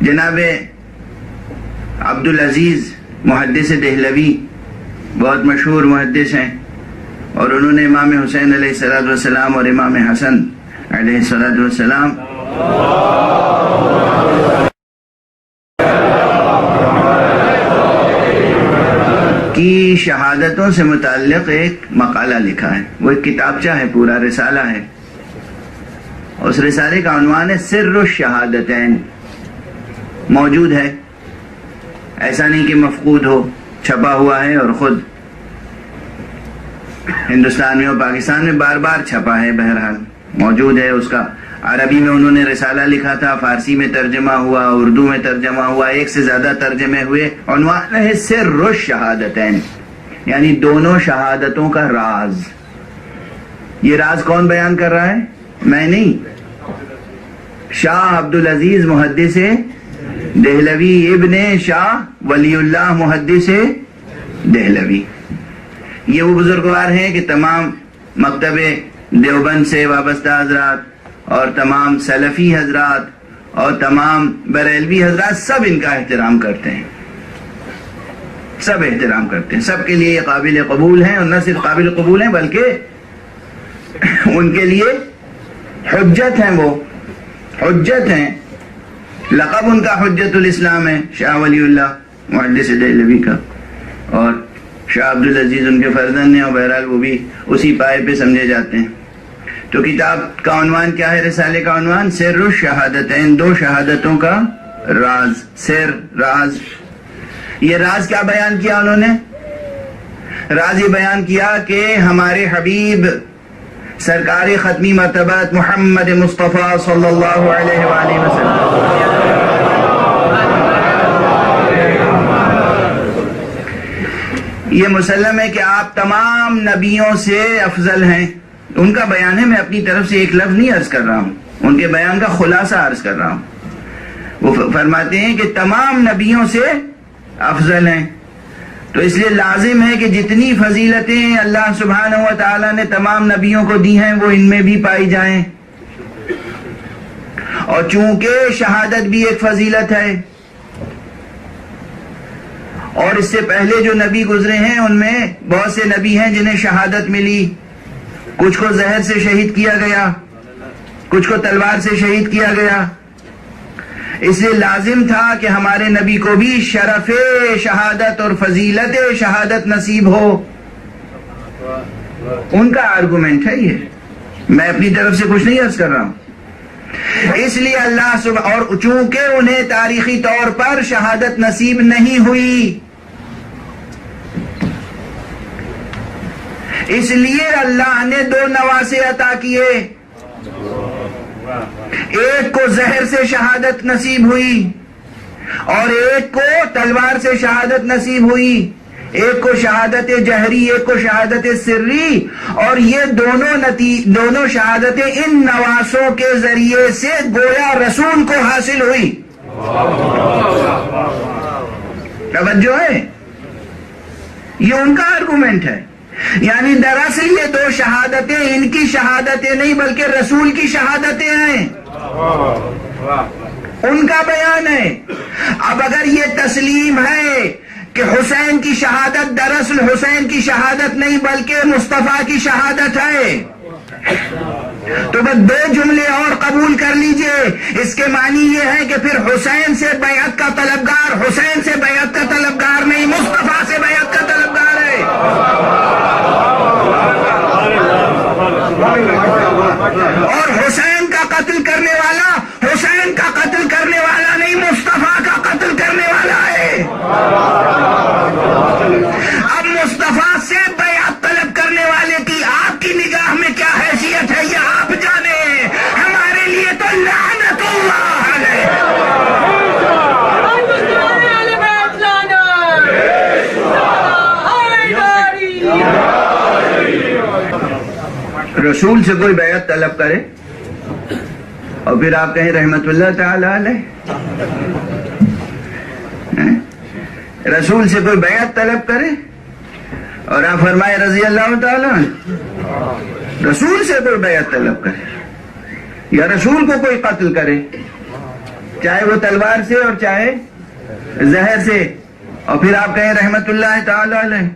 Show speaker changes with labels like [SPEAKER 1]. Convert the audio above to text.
[SPEAKER 1] جناب عبدالعزیز محدث دہلوی بہت مشہور محدث ہیں، اور انہوں نے امام حسین علیہ السلام اور امام حسن علیہ السلام کی شہادتوں سے متعلق ایک مقالہ لکھا ہے. وہ ایک کتابچہ ہے، پورا رسالہ ہے. اس رسالے کا عنوان ہے سر الشہادتین. موجود ہے، ایسا نہیں کہ مفقود ہو، چھپا ہوا ہے، اور خود ہندوستان میں اور پاکستان میں بار بار چھپا ہے. بہرحال موجود ہے. اس کا عربی میں انہوں نے رسالہ لکھا تھا، فارسی میں ترجمہ ہوا، اردو میں ترجمہ ہوا، ایک سے زیادہ ترجمے ہوئے. عنوان ہے سر الشہادتین، یعنی دونوں شہادتوں کا راز. یہ راز کون بیان کر رہا ہے؟ میں نہیں، شاہ عبدالعزیز محدث دہلوی ابن شاہ ولی اللہ محدث دہلوی. یہ وہ بزرگوار ہیں کہ تمام مکتب دیوبند سے وابستہ حضرات اور تمام سلفی حضرات اور تمام بریلوی حضرات سب ان کا احترام کرتے ہیں، سب احترام کرتے ہیں. سب کے لیے یہ قابل قبول ہیں، اور نہ صرف قابل قبول ہیں بلکہ ان کے لیے حجت ہیں. وہ حجت ہیں. لقب ان کا حجت الاسلام ہے، شاہ ولی اللہ محدث دہلوی کا، اور شاہ عبدالعزیز ان کے فرزند ہیں، اور بہرحال وہ بھی اسی پائے پہ سمجھے جاتے ہیں. تو کتاب کا عنوان کیا ہے؟ رسالے کا عنوان سر الشہادتین، دو شہادتوں کا راز. سر، راز. یہ راز کیا بیان کیا انہوں نے؟ راز یہ بیان کیا کہ ہمارے حبیب سرکار ختمی مرتبت محمد مصطفیٰ صلی اللہ علیہ وآلہ وسلم یہ مسلم ہے کہ آپ تمام نبیوں سے افضل ہیں. ان کا بیان ہے، میں اپنی طرف سے ایک لفظ نہیں عرض کر رہا ہوں، ان کے بیان کا خلاصہ عرض کر رہا ہوں. وہ فرماتے ہیں کہ تمام نبیوں سے افضل ہیں. تو اس لیے لازم ہے کہ جتنی فضیلتیں اللہ سبحانہ و تعالیٰ نے تمام نبیوں کو دی ہیں وہ ان میں بھی پائی جائیں. اور چونکہ شہادت بھی ایک فضیلت ہے، اور اس سے پہلے جو نبی گزرے ہیں ان میں بہت سے نبی ہیں جنہیں شہادت ملی. کچھ کو زہر سے شہید کیا گیا، کچھ کو تلوار سے شہید کیا گیا. اس لیے لازم تھا کہ ہمارے نبی کو بھی شرف شہادت اور فضیلت شہادت نصیب ہو. ان کا آرگومنٹ ہے یہ، میں اپنی طرف سے کچھ نہیں عرض کر رہا ہوں. اس لیے اللہ اور چونکہ انہیں تاریخی طور پر شہادت نصیب نہیں ہوئی، اس لیے اللہ نے دو نواسے عطا کیے. ایک کو زہر سے شہادت نصیب ہوئی، اور ایک کو تلوار سے شہادت نصیب ہوئی. ایک کو شہادت جہری، ایک کو شہادت سری. اور یہ دونوں شہادتیں ان نواسوں کے ذریعے سے گویا رسول کو حاصل ہوئی. توجہ ہے؟ یہ ان کا آرگومنٹ ہے. یعنی دراصل یہ دو شہادتیں ان کی شہادتیں نہیں بلکہ رسول کی شہادتیں ہیں، ان کا بیان ہے. اب اگر یہ تسلیم ہے کہ حسین کی شہادت دراصل حسین کی شہادت نہیں بلکہ مصطفیٰ کی شہادت ہے، تو بس دو جملے اور قبول کر لیجئے. اس کے معنی یہ ہے کہ پھر حسین سے بیعت کا طلبگار حسین سے بیعت کا طلبگار نہیں، مصطفیٰ سے بیعت کا طلبگار ہے. اور حسین کا قتل کرنے والا حسین کا قتل کرنے والا نہیں، مصطفیٰ کا قتل کرنے والا ہے. اب مصطفیٰ سے بیعت طلب کرنے والے کی آپ کی نگاہ میں کیا حیثیت ہے یہ آپ جانیں. ہمارے لیے تو لعنت اللہ علیہ. رسول سے کوئی بیعت طلب کرے اور پھر آپ کہیں رحمت اللہ تعالی علیہ. رسول سے کوئی بیعت طلب کرے اور آپ فرمائے رضی اللہ تعالی عنہ. رسول سے کوئی بیعت طلب کرے یا رسول کو کوئی قتل کرے چاہے وہ تلوار سے اور چاہے زہر سے، اور پھر آپ کہیں رحمت اللہ تعالی علیہ.